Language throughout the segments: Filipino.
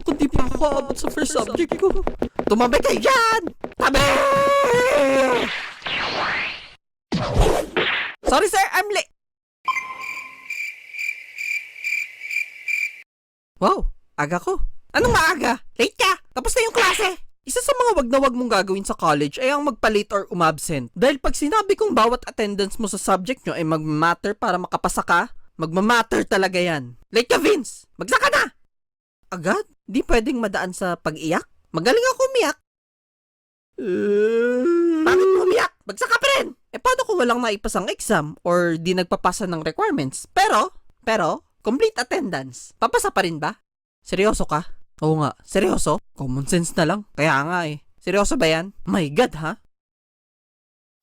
Kung di pa ako kaabot sa first subject ko. Tumabi kayo dyan! Tabi! Sorry sir, I'm late. Wow, aga ko. Anong maaga? Late ka! Tapos na yung klase! Isa sa mga wag na wag mong gagawin sa college ay ang magpa-late or umabsent. Dahil pag sinabi kong bawat attendance mo sa subject nyo ay mag-matter para makapasa ka, magmamatter talaga yan. Late ka, Vince! Magsaka na! Agad? Di pwedeng madaan sa pag-iyak? Magaling ako umiyak. Bakit mo umiyak? Magsaka pa rin! Eh paano kung walang naipasang exam or di nagpapasa ng requirements? Pero, complete attendance. Papasa pa rin ba? Seryoso ka? Oo nga, seryoso? Common sense na lang. Kaya nga eh. Seryoso ba yan? My God, ha?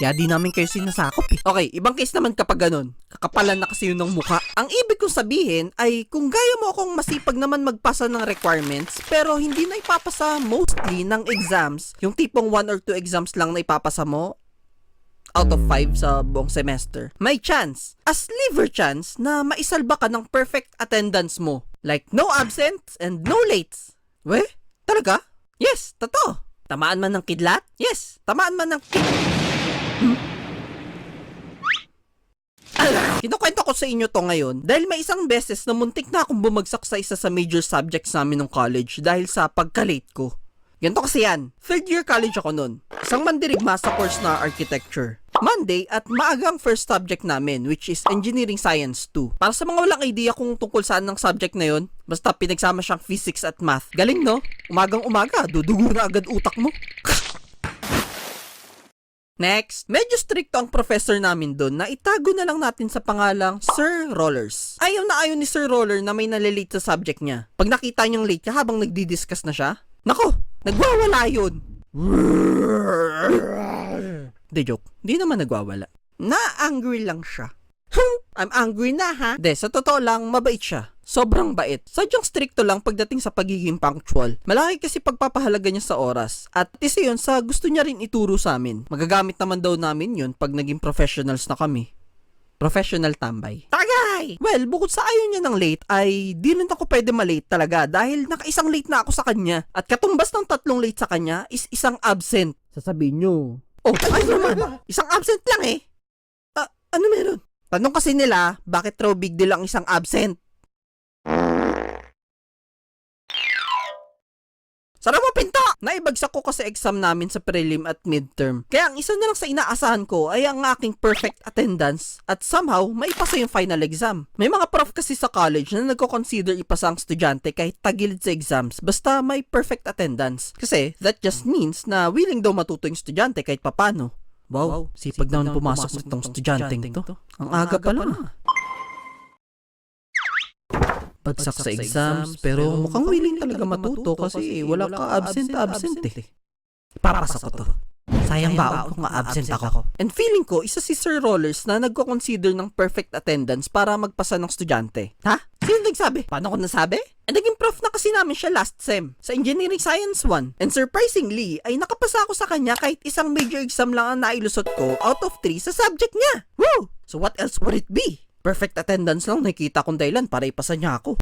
Kaya di namin kayo sinasakop eh. Okay, ibang case naman kapag ganun. Kakapalan na kasi yun ng mukha. Ang ibig kong sabihin ay kung gaya mo akong masipag naman magpasa ng requirements pero hindi na ipapasa mostly ng exams, yung tipong 1 or 2 exams lang na ipapasa mo out of 5 sa buong semester, may chance, a sliver chance na maisalba ka ng perfect attendance mo. Like no absents and no lates. Weh? Talaga? Yes, totoo. Tamaan man ng kidlat? Yes, tamaan man ng Kinukwento ko sa inyo to ngayon dahil may isang beses na muntik na akong bumagsak sa isa sa major subjects namin ng college dahil sa pagka-late ko. Ganito kasi yan. Third year college ako nun. Isang mandirigma sa course na architecture. Monday at maagang first subject namin which is Engineering Science 2. Para sa mga walang idea kung tungkol saan ng subject na yon, basta pinagsama siyang physics at math. Galing no? Umagang umaga, dudugo na agad utak mo. Next, medyo stricto ang professor namin doon na itago na lang natin sa pangalang Sir Rollers. Ayaw na ayaw ni Sir Roller na may nalilate sa subject niya. Pag nakita niyang late ka habang nagdi-discuss na siya, nako, nagwawala yun. De joke, di naman nagwawala. Na-angry lang siya. I'm angry na ha. De, sa totoo lang, mabait siya. Sobrang bait. Sadyang stricto lang pagdating sa pagiging punctual. Malaki kasi pagpapahalaga niya sa oras. At isa yun sa gusto niya rin ituro sa amin. Magagamit naman daw namin yun pag naging professionals na kami. Professional tambay. Tagay! Well, bukod sa ayaw niya ng late, ay di rin ako pwede malate talaga dahil nakaisang late na ako sa kanya. At katumbas ng 3 late sa kanya is isang absent. Sasabihin nyo, oh, ay naman, isang absent lang eh. Ano meron? Tanong kasi nila, bakit raw big deal ang isang absent? Sara mo pinto! Naibagsak ko kasi exam namin sa prelim at midterm. Kaya ang isa na lang sa inaasahan ko ay ang aking perfect attendance at somehow maipasa yung final exam. May mga prof kasi sa college na nagko-consider ipasa ang estudyante kahit tagilid sa exams basta may perfect attendance. Kasi that just means na willing daw matuto yung estudyante kahit papano. Wow, sipag naman pumasok sa itong estudyanteng to. Ang aga pa lang. Bagsak sa exams, pero mukhang willing talaga matuto kasi wala ka absent eh. Papasa ko to. Sayang baon kung absent ako. And feeling ko, isa si Sir Rollers na nagko-consider ng perfect attendance para magpasa ng estudyante. Ha? Sino nagsabi? Paano ko nasabi? Naging prof na kasi namin siya last sem sa Engineering Science 1. And surprisingly, ay nakapasa ako sa kanya kahit isang major exam lang ang nailusot ko out of 3 sa subject niya. Woo! So what else would it be? Perfect attendance lang nakita kong dahilan para ipasa niya ako.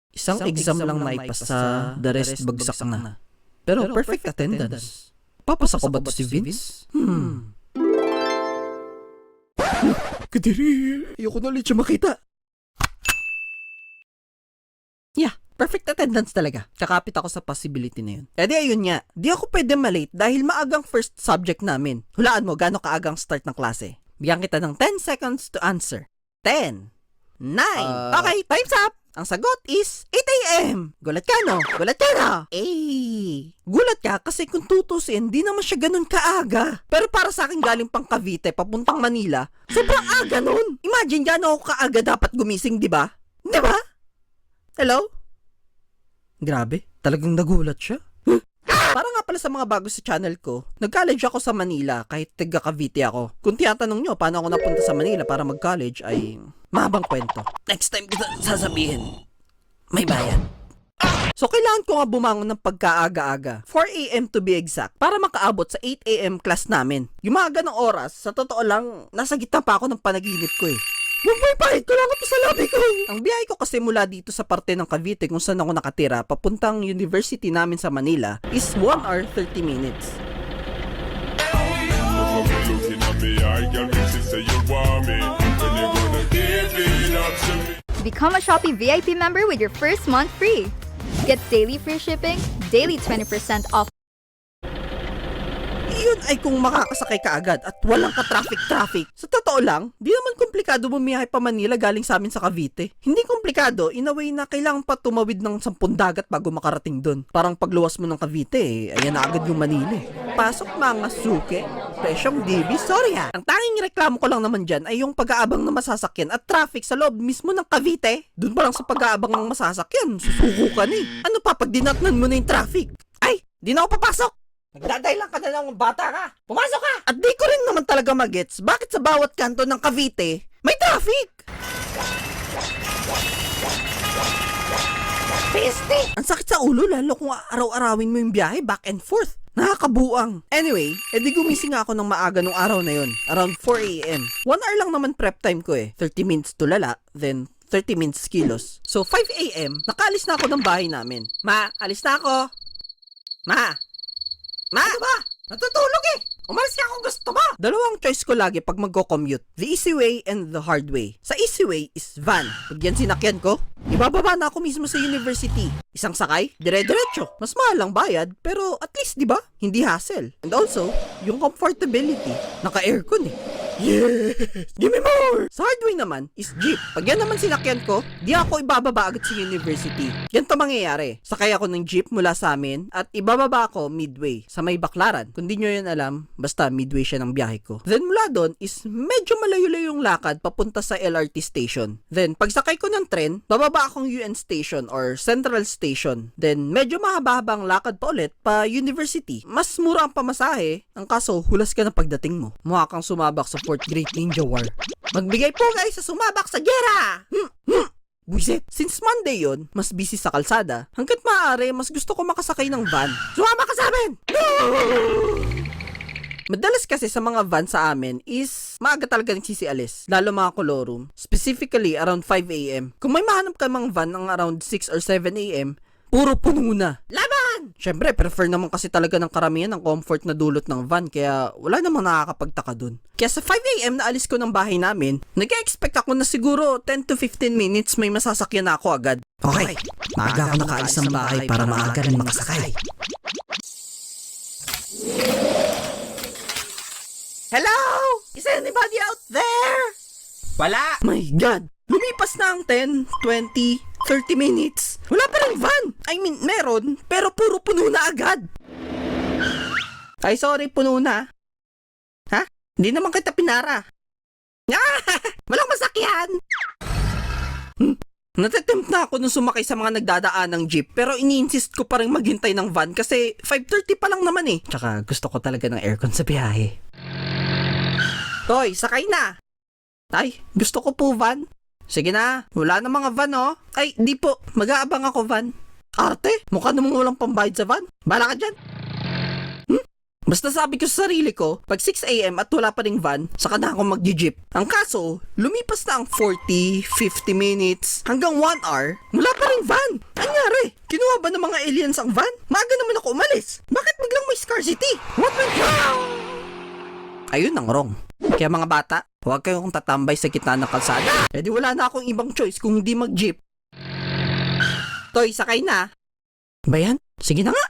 Isang exam lang naipasa, the rest bagsak na. Pero perfect attendance. Papasa ko ba to si Vince? Kadiri, ayoko na ulit siya makita. Yeah, perfect attendance talaga. Kakapit ako sa possibility na yun. Kaya di ayun nga, di ako pwede malate dahil maagang first subject namin. Hulaan mo, gaano kaagang start ng klase? Bigyan kita ng 10 seconds to answer. 10, 9, okay, time's up! Ang sagot is 8 a.m. Gulat ka, no? Gulat ka, no? Gulat ka kasi kung tutusin, di naman siya ganun kaaga. Pero para sa akin galing pang Cavite, papuntang Manila, sobrang aga nun. Imagine gano'n ako kaaga dapat gumising, di ba? Di ba? Hello? Grabe, talagang nagulat siya. Para nga pala sa mga bago sa channel ko, nag-college ako sa Manila kahit taga Cavite ako. Kung tinatanong nyo paano ako napunta sa Manila para mag-college ay mahabang kwento. Next time kita sasabihin, may bayad. So kailangan ko nga bumangon ng pagkaaga-aga, 4 a.m. to be exact, para makaabot sa 8 a.m. class namin. Yung mga ganong oras, sa totoo lang, nasa gitna pa ako ng panaginip ko eh. May pahit ko lang ito sa labi ko. Ang biyahe ko kasi mula dito sa parte ng Cavite kung saan ako nakatira, papuntang university namin sa Manila, is 1 hour 30 minutes. Become a Shopee VIP member with your first month free. Get daily free shipping, daily 20% off. Iyon ay kung makakasakay ka agad at walang ka-traffic. Sa totoo lang, di naman komplikado bumiyahe pa Manila galing sa amin sa Cavite. Hindi komplikado, in a way na kailangan pa tumawid ng 10 dagat bago makarating doon. Parang pagluwas mo ng Cavite, ayan na agad yung Manila. Pasok mga suke, presyong DB, sorry ha. Ang tanging reklamo ko lang naman dyan ay yung pag-aabang ng masasakyan at traffic sa loob mismo ng Cavite. Doon pa lang sa pag-aabang ng masasakyan, susuko ka ni. Ano pa pag dinatnan mo na yung traffic? Ay, di na ako papasok! Nagdaday lang ka na ng bata ka! Pumasok ka! At di ko rin naman talaga magets bakit sa bawat kanto ng Cavite may traffic! Peste! Ang sakit sa ulo lalo kung araw-arawin mo yung biyahe back and forth. Nakakabuang. Anyway, edi gumising ako ng maaga nung araw na yon, around 4 a.m. 1 hour lang naman prep time ko eh. 30 minutes tulala, then 30 minutes kilos. So 5 a.m, nakaalis na ako ng bahay namin. Ma, alis na ako! Ma! Ma! Ano ba? Natutulog eh! Umalis ka kung gusto mo! Dalawang choice ko lagi pag magko-commute. The easy way and the hard way. Sa easy way is van. Pag yan sinakyan ko, ibababa na ako mismo sa university. Isang sakay, dire-diretso. Mas mahal ang bayad, pero at least, di ba? Hindi hassle. And also, yung comfortability. Naka-aircon eh. Yes! Give me more! Sa hard way naman is jeep. Pag yan naman sinakyan ko, di ako ibababa agad sa university. Ganito mangyayari. Sakay ako ng jeep mula sa amin at ibababa ako midway sa may Baklaran. Kung di nyo yun alam, basta midway siya ng biyahe ko. Then mula doon is medyo malayo-layo yung lakad papunta sa LRT station. Then pagsakay ko ng tren, bababa akong UN station or Central Station. Then medyo mahaba-habang lakad pa ulit pa university. Mas mura ang pamasahe, ang kaso hulas ka na pagdating mo. Mukha kang sumabak sa 4th Great Ninja War. Magbigay po guys sa sumabak sa gera! Buisit. Since Monday yon, mas busy sa kalsada. Hanggat maaari, mas gusto ko makasakay ng van. Sumama ka sa amin! No! Madalas kasi sa mga van sa amin is maaga talaga nagsisialis, lalo mga colorum. Specifically, around 5 a.m. Kung may mahanap ka mga van ng around 6 or 7 a.m., puro puno na. Laban! Siyempre, prefer naman kasi talaga ng karamihan ang comfort na dulot ng van, kaya wala namang nakakapagtaka dun. Kaya sa 5 a.m. na alis ko ng bahay namin, nag-expect ako na siguro 10 to 15 minutes may masasakyan na ako agad. Okay, maaga ako nakaalis ng bahay para maaga rin makasakay. Hello? Is anybody out there? Wala! My God! Lumipas na ang 10, 20, 30 minutes. Wala pa rin van. I mean, meron, pero puro puno na agad. Ay, sorry, puno na. Ha? Hindi naman kita pinara. Walang masakyan. Natatempt na ako nung sumakay sa mga nagdadaan ng jeep, pero ini-insist ko pa rin maghintay ng van kasi 5:30 pa lang naman eh. Tsaka gusto ko talaga ng aircon sa biyahe. Toy, sakay na! Ay, gusto ko po van. Sige na, wala na mga van oh. Ay, di po, mag-aabang ako van. Arte, mukha namang walang pambayad sa van. Bala ka dyan. Basta sabi ko sa sarili ko, pag 6 a.m. at wala pa ring van, saka na ako mag-jeep. Ang kaso, lumipas na ang 40, 50 minutes, hanggang 1 hour, wala pa ring van. Anyari? Kinuha ba ng mga aliens ang van? Maaga naman ako umalis. Bakit biglang may scarcity? What went wrong? Ayun ang wrong. Kaya mga bata, huwag kayong tatambay sa gitna ng kalsada. Eh di wala na akong ibang choice kung hindi mag-jeep. Toy, sakay na. Bayan? Sige na nga.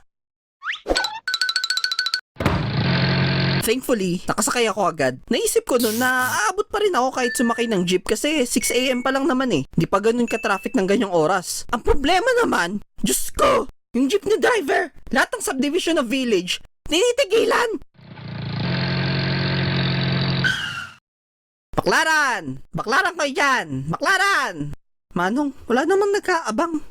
Thankfully, nakasakay ako agad. Naisip ko nun na aabot pa rin ako kahit sumakay ng jeep kasi 6 a.m. pa lang naman eh. Di pa ganun ka-traffic ng ganyang oras. Ang problema naman, Diyos ko, yung jeep ni driver, lahat ng subdivision of village, tinitigilan. Baklaran! Baklaran kayo dyan! Baklaran! Manong, wala namang nagkaabang.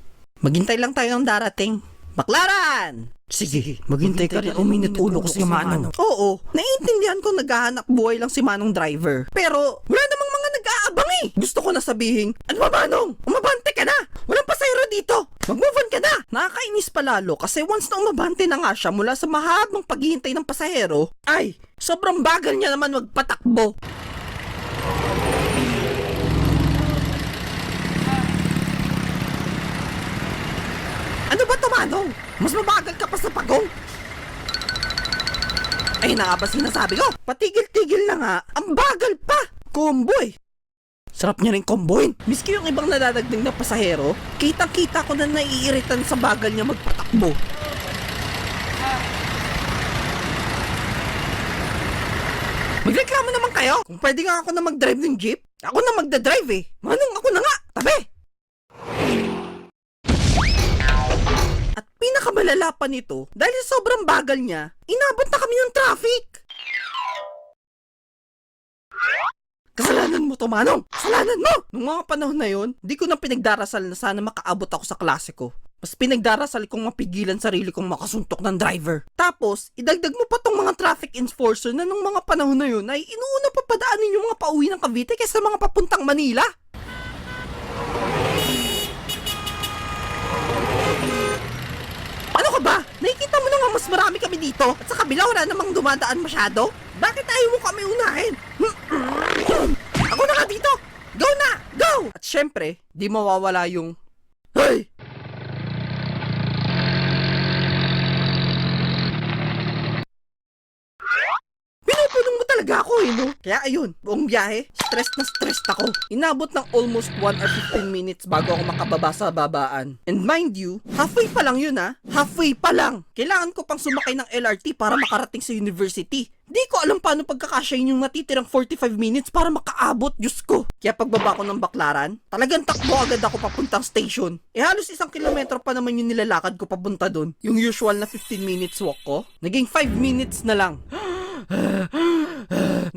Maghintay lang tayo ng darating. Baklaran! Sige, maghintay ka rin. Uminit ulo ko si Manong. Oo, naiintindihan ko naghahanap buhay lang si Manong driver. Pero, wala namang mga nag-aabang eh. Gusto ko na sabihin, ano ba Manong? Umabante ka na! Walang pasayro dito! Mag-move on ka na! Nakakainis pa lalo kasi once na umabante na nga siya mula sa mahabang paghihintay ng pasahero, ay, sobrang bagal niya naman magpatakbo. Manong? Mas mabagal ka pa sa pagong. Ay na nga ba sinasabi ko? Patigil-tigil na nga. Ang bagal pa. Comboy. Sarap niya rin comboyin. Miski yung ibang nadadagdag na pasahero, kitang-kita ko na naiiritan sa bagal niya magpatakbo. Magreklamo naman kayo. Kung pwede nga ako na mag-drive ng jeep, ako na magdadrive eh. Manong ako na nga. Tabi. At pinakamalala pa nito, dahil sa sobrang bagal niya, inabot na kami ng traffic. Kasalanan mo to, Manong! Kasalanan mo! Nung mga panahon na yon, di ko na pinagdarasal na sana makaabot ako sa klase ko. Mas pinagdarasal kong mapigilan sarili kong makasuntok ng driver. Tapos, idagdag mo pa tong mga traffic enforcer na nung mga panahon na yun ay inuuna pa padaanin yung mga pauwi ng Cavite kaysa mga papuntang Manila. Ano ka ba? Nakikita mo na nga mas marami kami dito at sa kabila wala namang dumadaan masyado? Bakit ayaw mo kami unahin? Ako na nga dito! Go na! Go! At syempre, di mawawala yung Hey! Pinupunong mo talaga ako eh, no? Kaya ayun, buong biyahe, stress na stressed ako. Inabot ng almost 1 or 15 minutes bago ako makababa sa babaan. And mind you, halfway pa lang yun ha. Halfway pa lang. Kailangan ko pang sumakay ng LRT para makarating sa university. Di ko alam paano pagkakasyahin yung natitirang 45 minutes para makaabot, Diyos ko. Kaya pagbaba ko ng Baklaran, talagang takbo agad ako papuntang station. Eh halos 1 kilometro pa naman yung nilalakad ko papunta dun. Yung usual na 15 minutes walk ko, naging 5 minutes na lang.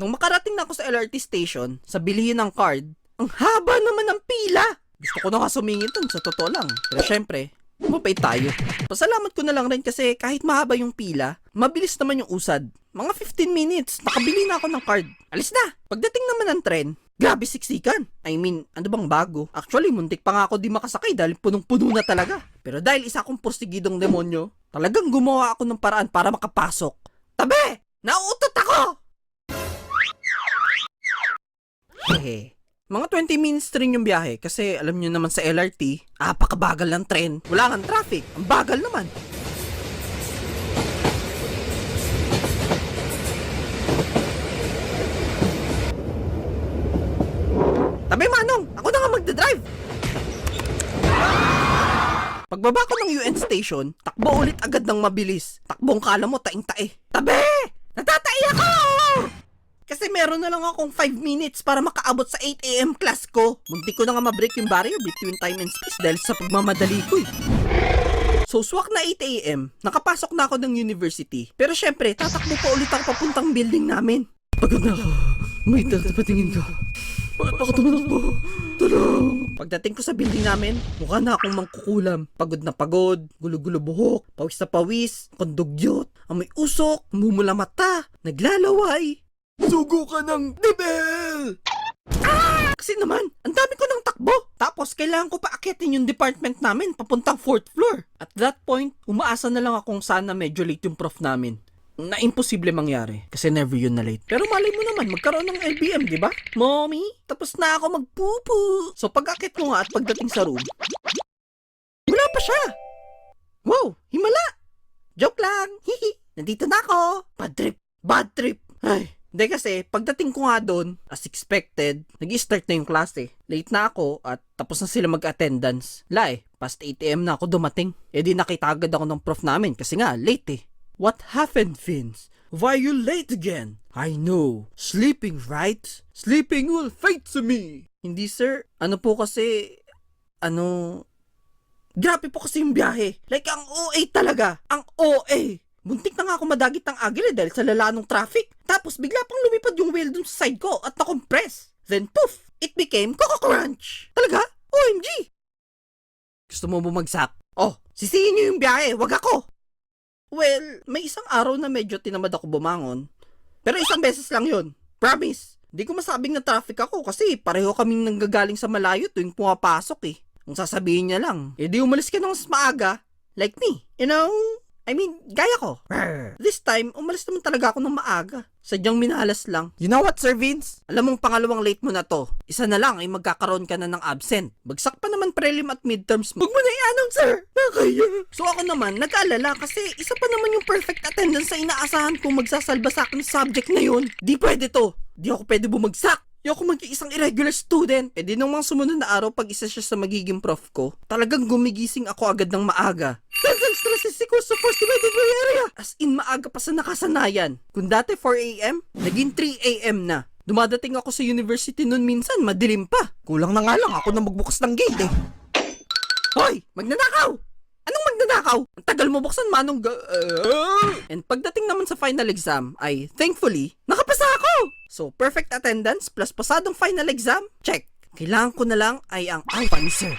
Nung makarating na ako sa LRT station, sa bilihin ng card, ang haba naman ng pila. Gusto ko na nga sumingit dun, sa totoo lang. Pero syempre, mapay tayo. Pasalamat ko na lang rin kasi kahit mahaba yung pila, mabilis naman yung usad. Mga 15 minutes, nakabili na ako ng card. Alis na! Pagdating naman ng tren, grabe siksikan. I mean, ano bang bago? Actually, muntik pa nga ako di makasakay dahil punong-puno na talaga. Pero dahil isa akong porsigidong demonyo, talagang gumawa ako ng paraan para makapasok. Tabi! Nauutot ako! Hehe. Mga 20 minutes rin yung biyahe kasi alam nyo naman sa LRT, apakabagal ng tren. Wala kang traffic. Ang bagal naman. Tabi Manong, ako na nga magdadrive. Pagbaba ko ng UN station, takbo ulit agad ng mabilis. Takbong kala mo taing-tae. Tabi! Natatai ako! Kasi meron na lang akong 5 minutes para makaabot sa 8 AM class ko. Munti ko na nga ma-break yung barrier between time and space dahil sa pagmamadali ko eh. So swak na 8 AM, nakapasok na ako ng university. Pero syempre, tatakbo pa ulit ako papuntang building namin. Pagod na ako. May dal sa patingin ko. Bakit ako tumatakbo? Tulong! Pagdating ko sa building namin, mukha na akong mangkukulam. Pagod na pagod, gulo-gulo buhok, pawis na pawis, kondugyot, amoy usok, mumula mata, naglalaway. Sugo ka ng debel! Ah! Kasi naman, ang dami ko ng takbo. Tapos, kailangan ko pa akyatin yung department namin papuntang 4th floor. At that point, umaasa na lang akong sana medyo late yung prof namin. Na imposible mangyari kasi never yun na late. Pero malay mo naman, magkaroon ng LBM, di ba? Mommy, tapos na ako magpupu. So, pag-akit ko nga at pagdating sa room, wala pa siya. Wow, himala. Joke lang. Hihi. Nandito na ako. Bad trip. Bad trip. Ay. Hindi kasi, pagdating ko nga doon, as expected, nag-start na yung klase. Late na ako at tapos na sila mag-attendance. Past 8 AM na ako dumating. E di nakita agad ako ng prof namin kasi nga, late eh. What happened, Vince? Why you late again? I know. Sleeping, right? Sleeping will fate to me. Hindi, sir. Ano po kasi, grabe po kasi yung biyahe. Like, ang OA talaga. Ang OA. Muntik na nga ako madagit ng agile dahil sa lala ng traffic. Tapos bigla pang lumipad yung wheel dun sa side ko at nakompress. Then poof, it became Coco Crunch. Talaga? OMG! Gusto mo bumagsak? Oh, sisihin niyo yung biyahe, wag ako. Well, may isang araw na medyo tinamad ako bumangon. Pero isang beses lang yun. Promise. Di ko masabing na traffic ako kasi pareho kaming nanggagaling sa malayo tuwing pumapasok eh. Ang sasabihin niya lang, di umalis ka ng mas maaga. Like me, you know? I mean, gaya ko. This time, umalis naman talaga ako ng maaga. Sadyang minalas lang. You know what, Sir Vince? Alam mong pangalawang late mo na to. Isa na lang ay magkakaroon ka na ng absent. Bagsak pa naman prelim at midterms mo. Huwag mo na i-anong, sir. Nakaya. So ako naman, nag-aalala kasi isa pa naman yung perfect attendance sa inaasahan kong magsasalba sa akin sa subject na yun. Di pwede to. Di ako pwede bumagsak. Di ako mag-iisang irregular student. E di nung mga sumunod na araw, pag isa siya sa magiging prof ko, talagang gumigising ako agad ng maaga. Dental stress is equals to force divided by area. As in, maaga pa sa nakasanayan. Kung dati 4 a.m., naging 3 a.m. na. Dumadating ako sa university nun minsan, madilim pa. Kulang na nga lang ako na magbukas ng gate eh. Hoy! Magnanakaw! Anong magnanakaw? Ang tagal mo buksan, manong And pagdating naman sa final exam ay, thankfully, nakapasa ako! So, perfect attendance plus pasadong final exam, check. Kailangan ko na lang ay ang alpha ni sir.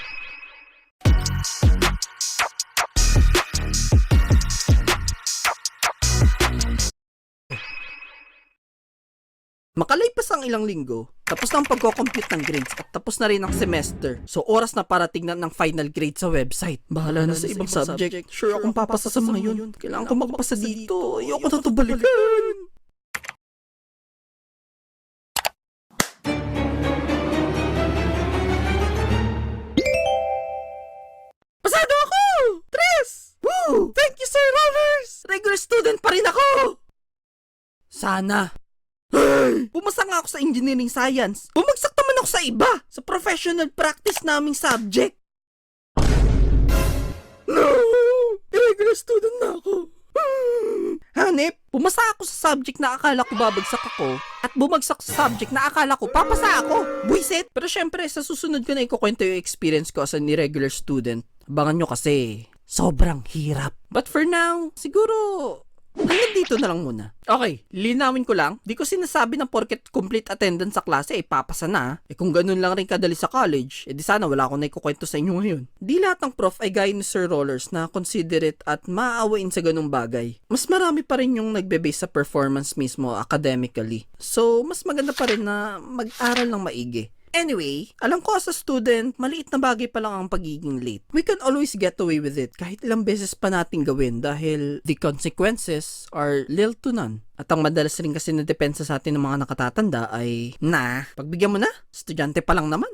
Makalipas ang ilang linggo, tapos na ang pagko-complete ng grades at tapos na rin ang semester. So oras na para tignan ng final grade sa website. Bahala na sa ibang subject. Sure akong papasa sa mga yun. Kailangan ko magpasa dito. Ayoko na ito balikan. Pasado ako! Tres! Woo! Thank you, Sir Rollers! Regular student pa rin ako! Sana. Hey! Pumasa nga ako sa engineering science. Bumagsak naman ako sa iba. Sa professional practice naming subject. No! Irregular student na ako. Hanip, pumasa ako sa subject na akala ko babagsak ako at bumagsak sa subject na akala ko papasa ako. Buisit! Pero syempre, sa susunod ko na ikukwento yung experience ko as an irregular student. Abangan nyo kasi, sobrang hirap. But for now, siguro hanggang dito na lang muna. Okay, linawin ko lang. Di ko sinasabi na porket complete attendance sa klase, papasa na. Kung ganun lang rin kadali sa college, di sana wala akong naikukwento sa inyo ngayon. Di lahat ng prof ay gaya ni Sir Rollers na considerate at maaawain sa ganung bagay. Mas marami pa rin yung nagbe-base sa performance mismo academically. So, mas maganda pa rin na mag-aral ng maigi. Anyway, alam ko as a student, maliit na bagay pa lang ang pagiging late. We can always get away with it kahit ilang beses pa natin gawin dahil the consequences are little to none. At ang madalas rin kasi na depensa sa atin ng mga nakatatanda ay, pagbigyan mo na, estudyante pa lang naman.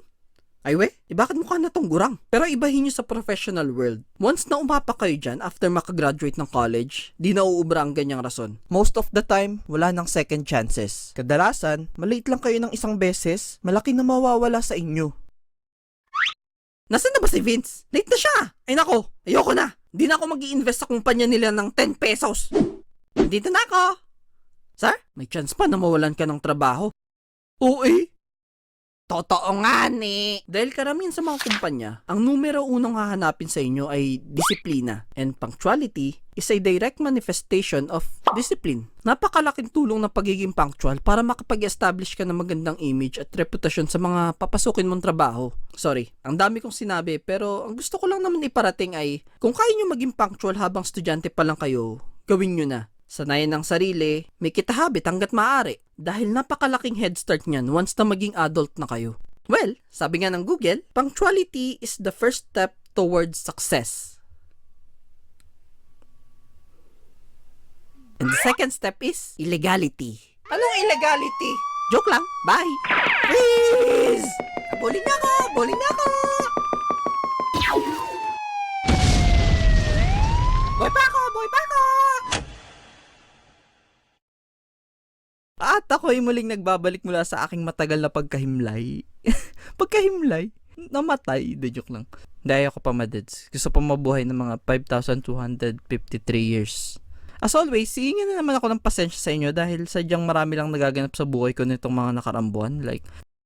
Ay bakit mukha na tong gurang? Pero ibahin nyo sa professional world. Once na umapa kayo dyan after makagraduate ng college, di na uubra ang ganyang rason. Most of the time, wala nang second chances. Kadalasan, malate lang kayo ng isang beses, malaki na mawawala sa inyo. Nasaan na ba si Vince? Late na siya! Ay nako, ayoko na. Di na ako mag-i-invest sa kumpanya nila ng 10 pesos. Dito na ako. Sir, may chance pa na mawalan ka ng trabaho. Oo Totoo nga ni. Dahil karamihan sa mga kumpanya, ang numero unang hahanapin sa inyo ay disiplina. And punctuality is a direct manifestation of discipline. Napakalaking tulong ng pagiging punctual para makapag-establish ka ng magandang image at reputasyon sa mga papasukin mong trabaho. Sorry, ang dami kong sinabi pero ang gusto ko lang naman iparating ay kung kaya nyo maging punctual habang estudyante pa lang kayo, gawin nyo na. Sanayan ng sarili, may kita habit hanggat maaari dahil napakalaking head start niyan once na maging adult na kayo. Well, sabi nga ng Google, punctuality is the first step towards success. And the second step is illegality. Anong illegality? Joke lang. Bye! Please! Bully na ako! Bully na ako! Boy pa ako! Boy pa ako! At ako'y muling nagbabalik mula sa aking matagal na pagkahimlay. Pagkahimlay? Namatay. De joke lang. Dahil ako pa madeds. Gusto pa mabuhay ng mga 5,253 years. As always, hingin na naman ako ng pasensya sa inyo dahil sadyang marami lang nagaganap sa buhay ko nitong mga nakarambuan. Like,